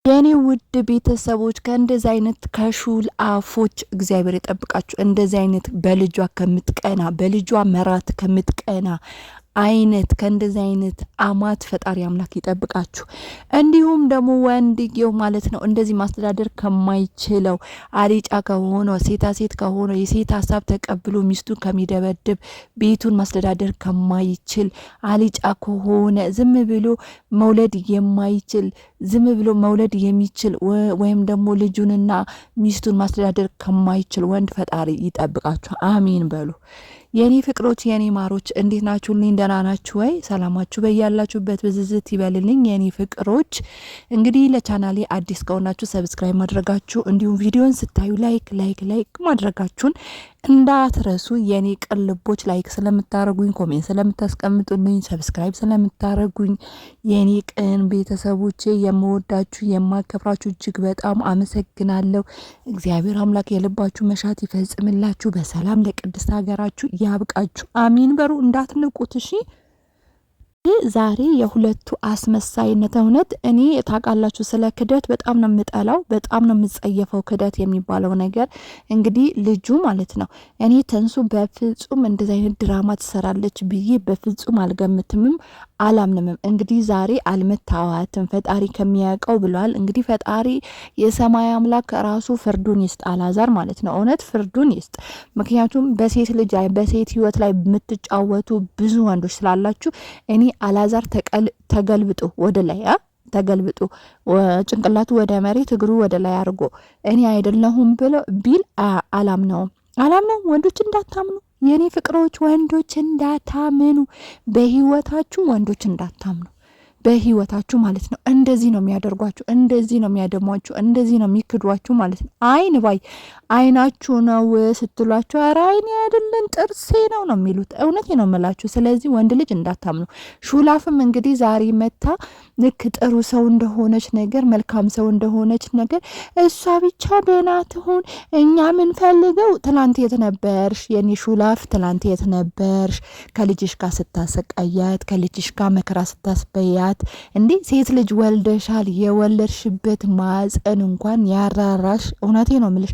የኔ ውድ ቤተሰቦች ከእንደዚህ አይነት ከሹል አፎች እግዚአብሔር ይጠብቃችሁ። እንደዚህ አይነት በልጇ ከምትቀና በልጇ መራት ከምትቀና አይነት ከእንደዚህ አይነት አማት ፈጣሪ አምላክ ይጠብቃችሁ። እንዲሁም ደግሞ ወንድየው ማለት ነው እንደዚህ ማስተዳደር ከማይችለው አሪጫ ከሆነ ሴታ ሴት ከሆነ የሴት ሀሳብ ተቀብሎ ሚስቱን ከሚደበድብ ቤቱን ማስተዳደር ከማይችል አሪጫ ከሆነ ዝም ብሎ መውለድ የማይችል ዝም ብሎ መውለድ የሚችል ወይም ደግሞ ልጁንና ሚስቱን ማስተዳደር ከማይችል ወንድ ፈጣሪ ይጠብቃችሁ። አሚን በሉ። የኔ ፍቅሮች የኔ ማሮች እንዴት ናችሁልኝ? ደህና ናችሁ ወይ? ሰላማችሁ በያላችሁበት ብዝዝት ይበልልኝ። የኔ ፍቅሮች እንግዲህ ለቻናሌ አዲስ ከሆናችሁ ሰብስክራይብ ማድረጋችሁ እንዲሁም ቪዲዮን ስታዩ ላይክ ማድረጋችሁን እንዳትረሱ። የኔ ቅልቦች ላይክ ስለምታረጉኝ፣ ኮሜንት ስለምታስቀምጡልኝ፣ ሰብስክራይብ ስለምታረጉኝ የኔ ቅን ቤተሰቦቼ የምወዳችሁ የማከብራችሁ እጅግ በጣም አመሰግናለሁ። እግዚአብሔር አምላክ የልባችሁ መሻት ይፈጽምላችሁ። በሰላም ለቅድስት ሀገራችሁ ያብቃችሁ። አሚን በሩ እንዳትንቁት እሺ። ዛሬ የሁለቱ አስመሳይነት እውነት እኔ ታውቃላችሁ፣ ስለ ክደት በጣም ነው የምጠላው፣ በጣም ነው የምጸየፈው። ክደት የሚባለው ነገር እንግዲህ ልጁ ማለት ነው። እኔ ተንሱ በፍጹም እንደዚህ አይነት ድራማ ትሰራለች ብዬ በፍጹም አልገምትምም አላምንምም። እንግዲህ ዛሬ አልመታዋትም ፈጣሪ ከሚያውቀው ብሏል። እንግዲህ ፈጣሪ የሰማይ አምላክ ራሱ ፍርዱን ይስጥ፣ አላዛር ማለት ነው። እውነት ፍርዱን ይስጥ። ምክንያቱም በሴት ልጅ በሴት ህይወት ላይ የምትጫወቱ ብዙ ወንዶች ስላላችሁ እኔ አላዛር ተገልብጦ ወደ ላይ ተገልብጦ ጭንቅላቱ ወደ መሬት እግሩ ወደ ላይ አድርጎ እኔ አይደለሁም ብሎ ቢል አላምነውም። ወንዶች እንዳታምኑ የኔ ፍቅሮች፣ ወንዶች እንዳታምኑ፣ በህይወታችሁ ወንዶች እንዳታምኑ በህይወታችሁ ማለት ነው። እንደዚህ ነው የሚያደርጓችሁ፣ እንደዚህ ነው የሚያደሟችሁ፣ እንደዚህ ነው የሚክዷችሁ ማለት ነው። አይን ባይ አይናችሁ ነው ስትሏቸው ኧረ አይኔ አይደለም ጥርሴ ነው ነው የሚሉት። እውነቴ ነው የምላችሁ። ስለዚህ ወንድ ልጅ እንዳታምኑ። ሹላፍም እንግዲህ ዛሬ መታ ልክ ጥሩ ሰው እንደሆነች ነገር መልካም ሰው እንደሆነች ነገር እሷ ብቻ ደህና ትሁን እኛ ምን ፈልገው። ትላንት የት ነበርሽ የኔ ሹላፍ? ትላንት የት ነበርሽ? ከልጅሽ ጋር ስታሰቃያት፣ ከልጅሽ ጋር መከራ ስታስበያት እንዴ ሴት ልጅ ወልደሻል። የወለድሽበት ማፀን እንኳን ያራራሽ፣ እውነቴ ነው የምልሽ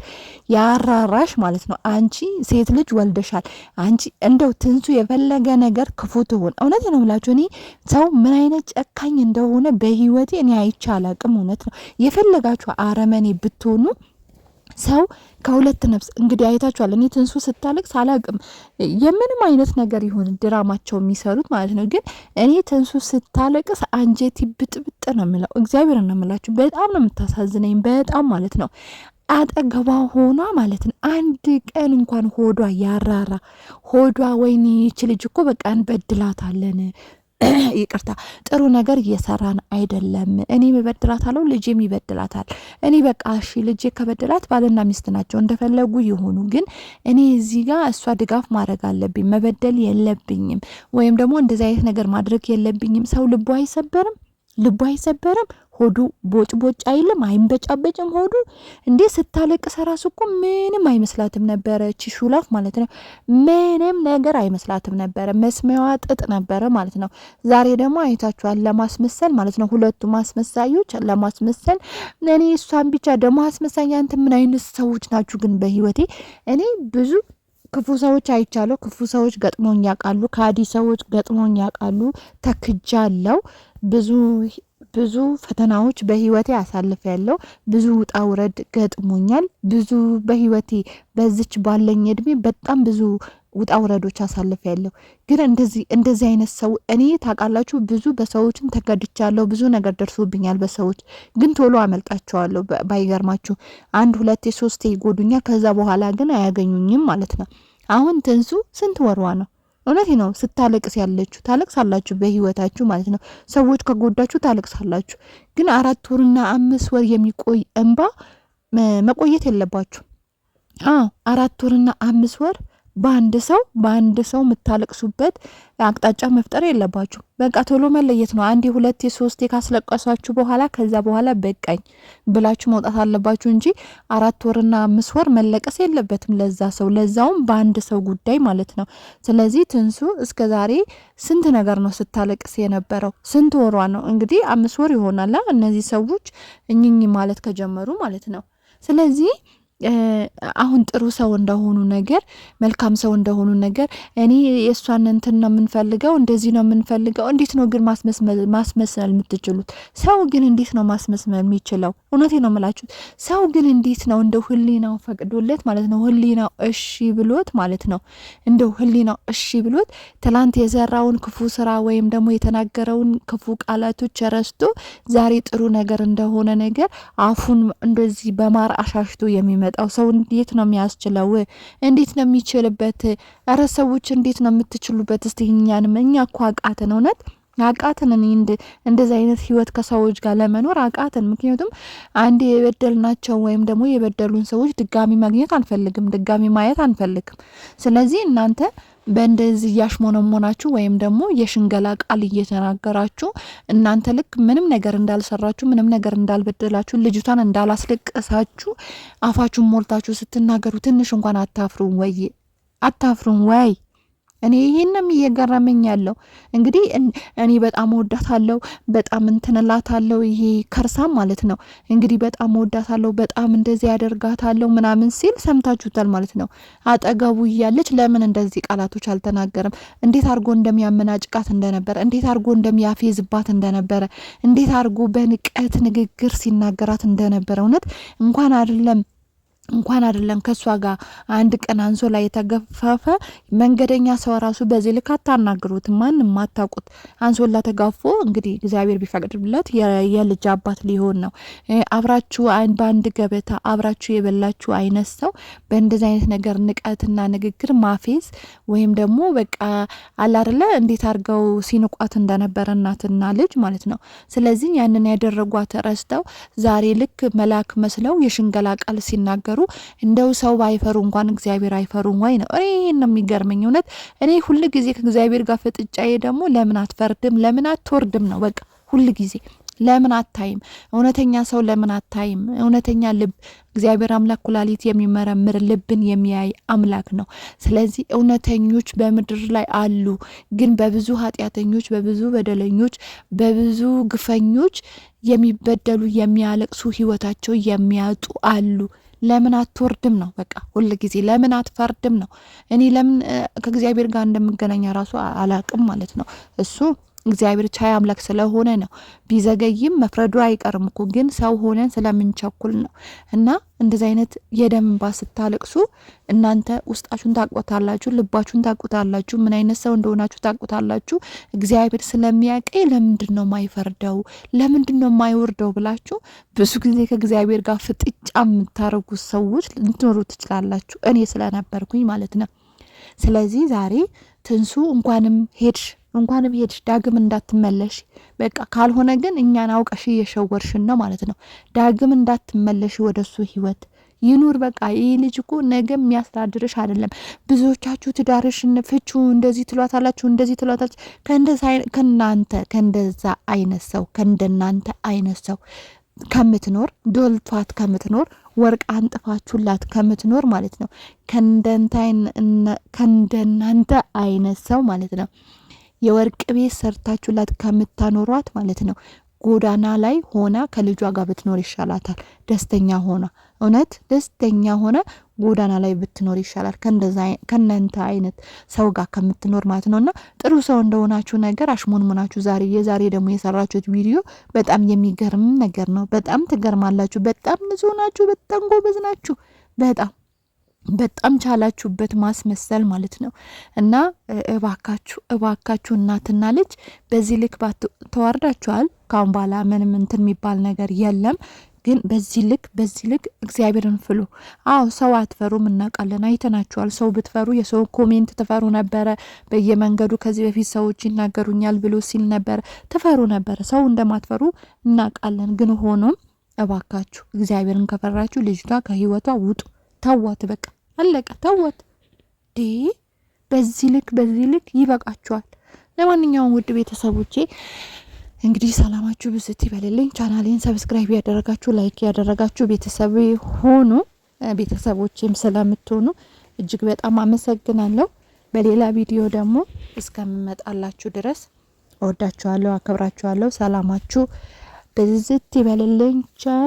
ያራራሽ ማለት ነው። አንቺ ሴት ልጅ ወልደሻል። አንቺ እንደው ትንሱ የፈለገ ነገር ክፉ ትሆን፣ እውነቴ ነው የምላችሁ። እኔ ሰው ምን አይነት ጨካኝ እንደሆነ በህይወቴ እኔ አይቼ አላቅም። እውነት ነው። የፈለጋችሁ አረመኔ ብትሆኑ ሰው ከሁለት ነፍስ እንግዲህ አይታችኋል። እኔ ትንሱ ስታለቅስ አላቅም የምንም አይነት ነገር ይሁን ድራማቸው የሚሰሩት ማለት ነው። ግን እኔ ትንሱ ስታለቅስ አንጀቴ ብጥብጥ ነው የምለው። እግዚአብሔር ነው የምላችሁ። በጣም ነው የምታሳዝነኝ፣ በጣም ማለት ነው። አጠገቧ ሆኗ ማለት ነው። አንድ ቀን እንኳን ሆዷ ያራራ ሆዷ ወይኔ ይች ልጅ እኮ በቃ እንበድላታለን ይቅርታ ጥሩ ነገር እየሰራን አይደለም። እኔም እበድላታለሁ፣ ልጄም ይበድላታል። እኔ በቃ እሺ ልጄ ከበድላት ባልና ሚስት ናቸው እንደፈለጉ ይሆኑ። ግን እኔ እዚህ ጋር እሷ ድጋፍ ማድረግ አለብኝ፣ መበደል የለብኝም ወይም ደግሞ እንደዚህ አይነት ነገር ማድረግ የለብኝም። ሰው ልቡ አይሰበርም? ሆዱ ቦጭ አይልም? አይንበጫበጭም ሆዱ? እንዴ ስታለቅስ ራሱ እኮ ምንም አይመስላትም ነበረ እቺ ሹላፍ ማለት ነው። ምንም ነገር አይመስላትም ነበረ። መስሚያዋ ጥጥ ነበረ ማለት ነው። ዛሬ ደግሞ አይታችኋል፣ ለማስመሰል ማለት ነው። ሁለቱ ማስመሳዮች ለማስመሰል እኔ እሷን ብቻ ደግሞ አስመሳይ። አንተ ምን አይነት ሰዎች ናችሁ ግን? በህይወቴ እኔ ብዙ ክፉ ሰዎች አይቻለሁ። ክፉ ሰዎች ገጥሞኝ ያውቃሉ። ካዲ ሰዎች ገጥሞኝ ያውቃሉ። ተክጃለሁ። ብዙ ፈተናዎች በህይወቴ አሳልፍ ያለው ብዙ ውጣ ውረድ ገጥሞኛል። ብዙ በህይወቴ በዚች ባለኝ እድሜ በጣም ብዙ ውጣ ውረዶች አሳልፍ ያለው። ግን እንደዚህ አይነት ሰው እኔ ታውቃላችሁ፣ ብዙ በሰዎችም ተከድቻለሁ። ብዙ ነገር ደርሶብኛል በሰዎች ግን ቶሎ አመልጣቸዋለሁ። ባይገርማችሁ 1 2 3 ይጎዱኛል። ከዛ በኋላ ግን አያገኙኝም ማለት ነው። አሁን ትንሱ ስንት ወርዋ ነው? እውነቴ ነው። ስታለቅስ ያለችሁ ታለቅሳላችሁ በህይወታችሁ ማለት ነው። ሰዎች ከጎዳችሁ ታለቅሳላችሁ። ግን 4 ወርና 5 ወር የሚቆይ እንባ መቆየት የለባችሁ። 4 ወርና 5 ወር በአንድ ሰው የምታለቅሱበት አቅጣጫ መፍጠር የለባችሁ። በቃ ቶሎ መለየት ነው። አንዴ ሁለቴ ሶስቴ ካስለቀሳችሁ በኋላ ከዛ በኋላ በቃኝ ብላችሁ መውጣት አለባችሁ እንጂ 4 ወርና 5 ወር መለቀስ የለበትም ለዛ ሰው፣ ለዛውም በአንድ ሰው ጉዳይ ማለት ነው። ስለዚህ ትንሱ እስከዛሬ ስንት ነገር ነው ስታለቅስ የነበረው? ስንት ወሯ ነው እንግዲህ? 5 ወር ይሆናል እነዚህ ሰዎች እኝኝ ማለት ከጀመሩ ማለት ነው። ስለዚህ አሁን ጥሩ ሰው እንደሆኑ ነገር መልካም ሰው እንደሆኑ ነገር እኔ የእሷን እንትን ነው የምንፈልገው እንደዚህ ነው የምንፈልገው። እንዴት ነው ግን ማስመሰል የምትችሉት? ሰው ግን እንዴት ነው ማስመሰል የሚችለው? እውነቴ ነው የምላችሁ። ሰው ግን እንዴት ነው እንደው ህሊናው ፈቅዶለት ማለት ነው፣ ህሊናው እሺ ብሎት ማለት ነው፣ እንደው ህሊናው እሺ ብሎት ትላንት የዘራውን ክፉ ስራ ወይም ደግሞ የተናገረውን ክፉ ቃላቶች ረስቶ ዛሬ ጥሩ ነገር እንደሆነ ነገር አፉን እንደዚህ በማር አሻሽቶ የሚመጣው ሰው እንዴት ነው የሚያስችለው? እንዴት ነው የሚችልበት? ኧረ ሰዎች እንዴት ነው የምትችሉበት? እስቲ እኛንም እኛ እኮ አቃተን፣ እውነት አቃተን። እኔ እንደዚህ አይነት ህይወት ከሰዎች ጋር ለመኖር አቃተን። ምክንያቱም አንዴ የበደልናቸው ወይም ደግሞ የበደሉን ሰዎች ድጋሚ ማግኘት አንፈልግም፣ ድጋሚ ማየት አንፈልግም። ስለዚህ እናንተ በእንደዚህ እያሽሞነሞናችሁ ወይም ደግሞ የሽንገላ ቃል እየተናገራችሁ እናንተ ልክ ምንም ነገር እንዳልሰራችሁ ምንም ነገር እንዳልበደላችሁ ልጅቷን እንዳላስለቀሳችሁ አፋችሁን ሞልታችሁ ስትናገሩ ትንሽ እንኳን አታፍሩም ወይ? አታፍሩም ወይ? እኔ ይሄንም እየገረመኝ ያለው እንግዲህ እኔ በጣም ወዳታለሁ፣ በጣም እንትንላታለሁ። ይሄ ከርሳም ማለት ነው እንግዲህ በጣም ወዳታለሁ፣ በጣም እንደዚህ ያደርጋታለሁ ምናምን ሲል ሰምታችሁታል ማለት ነው። አጠገቡ እያለች ለምን እንደዚህ ቃላቶች አልተናገረም? እንዴት አድርጎ እንደሚያመናጭቃት እንደነበረ፣ እንዴት አድርጎ እንደሚያፌዝባት እንደነበረ፣ እንዴት አድርጎ በንቀት ንግግር ሲናገራት እንደነበረ እውነት እንኳን አይደለም ከሷ ጋር አንድ ቀን አንሶላ የተገፈፈ መንገደኛ ሰው ራሱ በዚህ ልክ አታናግሩት። ማንም ማታውቁት አንሶላ ተጋፎ እንግዲህ እግዚአብሔር ቢፈቅድለት የልጅ አባት ሊሆን ነው። አብራችሁ በአንድ ገበታ አብራችሁ የበላችሁ አይነት ሰው በእንደዚህ አይነት ነገር ንቀትና ንግግር ማፌዝ ወይም ደግሞ በቃ አላርለ እንዴት አድርገው ሲንቋት እንደነበረ እናትና ልጅ ማለት ነው። ስለዚህ ያንን ያደረጓት ረስተው ዛሬ ልክ መልአክ መስለው የሽንገላ ቃል ሲናገሩ እንደው ሰው ባይፈሩ እንኳን እግዚአብሔር አይፈሩም ወይ ነው። እኔ ነው የሚገርመኝ እውነት። እኔ ሁሉ ጊዜ ከእግዚአብሔር ጋር ፍጥጫዬ ደግሞ ለምን አትፈርድም ለምን አትወርድም ነው በቃ። ሁሉ ጊዜ ለምን አታይም? እውነተኛ ሰው ለምን አታይም? እውነተኛ ልብ እግዚአብሔር አምላክ ኩላሊት የሚመረምር ልብን የሚያይ አምላክ ነው። ስለዚህ እውነተኞች በምድር ላይ አሉ፣ ግን በብዙ ኃጢአተኞች፣ በብዙ በደለኞች፣ በብዙ ግፈኞች የሚበደሉ የሚያለቅሱ ህይወታቸው የሚያጡ አሉ። ለምን አትወርድም ነው በቃ። ሁሉ ጊዜ ለምን አትፈርድም ነው። እኔ ለምን ከእግዚአብሔር ጋር እንደምገናኝ ራሱ አላቅም ማለት ነው። እሱ እግዚአብሔር ቻይ አምላክ ስለሆነ ነው። ቢዘገይም መፍረዱ አይቀርም እኮ፣ ግን ሰው ሆነን ስለምንቸኩል ነው። እና እንደዚህ አይነት የደም እንባ ስታለቅሱ እናንተ ውስጣችሁን ታውቁታላችሁ፣ ልባችሁን ታውቁታላችሁ፣ ምን አይነት ሰው እንደሆናችሁ ታውቁታላችሁ። እግዚአብሔር ስለሚያውቀኝ ለምንድን ነው የማይፈርደው ለምንድን ነው የማይወርደው ብላችሁ ብዙ ጊዜ ከእግዚአብሔር ጋር ፍጥጫ የምታረጉ ሰዎች ልትኖሩ ትችላላችሁ። እኔ ስለነበርኩኝ ማለት ነው። ስለዚህ ዛሬ ትንሱ እንኳንም ሄድሽ ዳግም እንዳትመለሽ በቃ። ካልሆነ ግን እኛን አውቀሽ እየሸወርሽን ነው ማለት ነው። ዳግም እንዳትመለሽ ወደሱ ህይወት ይኑር በቃ። ይህ ልጅ እኮ ነገ የሚያስተዳድርሽ አይደለም። ብዙዎቻችሁ ትዳርሽን ፍቹ እንደዚህ ትሏታላችሁ፣ እንደዚህ ትሏታላችሁ። ከእንደዛ አይነት ሰው ከእንደናንተ አይነት ሰው ከምትኖር ዶልቷት ከምትኖር ወርቅ አንጥፋችሁላት ከምትኖር ማለት ነው ከእንደናንተ አይነት ሰው ማለት ነው የወርቅ ቤት ሰርታችሁላት ከምታኖሯት ማለት ነው ጎዳና ላይ ሆና ከልጇ ጋር ብትኖር ይሻላታል። ደስተኛ ሆና እውነት ደስተኛ ሆነ ጎዳና ላይ ብትኖር ይሻላል ከእናንተ አይነት ሰው ጋር ከምትኖር ማለት ነውና ጥሩ ሰው እንደሆናችሁ ነገር አሽሞንሞናችሁ የዛሬ ደግሞ የሰራችሁት ቪዲዮ በጣም የሚገርም ነገር ነው። በጣም ትገርማላችሁ። በጣም ንጹህ ናችሁ። በጣም ጎበዝ ናችሁ። በጣም ቻላችሁበት ማስመሰል ማለት ነው። እና እባካችሁ እናትና ልጅ በዚህ ልክ ተዋርዳችኋል። ካሁን በኋላ ምንም እንትን የሚባል ነገር የለም። ግን በዚህ ልክ እግዚአብሔርን ፍሉ። አዎ ሰው አትፈሩም፣ እናውቃለን፣ አይተናችኋል። ሰው ብትፈሩ የሰው ኮሜንት ትፈሩ ነበረ። በየመንገዱ ከዚህ በፊት ሰዎች ይናገሩኛል ብሎ ሲል ነበረ፣ ትፈሩ ነበረ። ሰው እንደማትፈሩ እናውቃለን። ግን ሆኖም እባካችሁ እግዚአብሔርን ከፈራችሁ ልጅቷ ከህይወቷ ውጡ። ተዋት በቃ አለቀ። ተዋት። በዚህ ልክ ይበቃችኋል። ለማንኛውም ውድ ቤተሰቦቼ እንግዲህ ሰላማችሁ ብዝት ይበልልኝ። ቻናሌን ሰብስክራይብ ያደረጋችሁ ላይክ ያደረጋችሁ ቤተሰብ ሆኑ። ቤተሰቦቼም ስለምትሆኑ እጅግ በጣም አመሰግናለሁ። በሌላ ቪዲዮ ደግሞ እስከምመጣላችሁ ድረስ እወዳችኋለሁ፣ አከብራችኋለሁ። ሰላማችሁ ብዝት ይበልልኝ። ቻው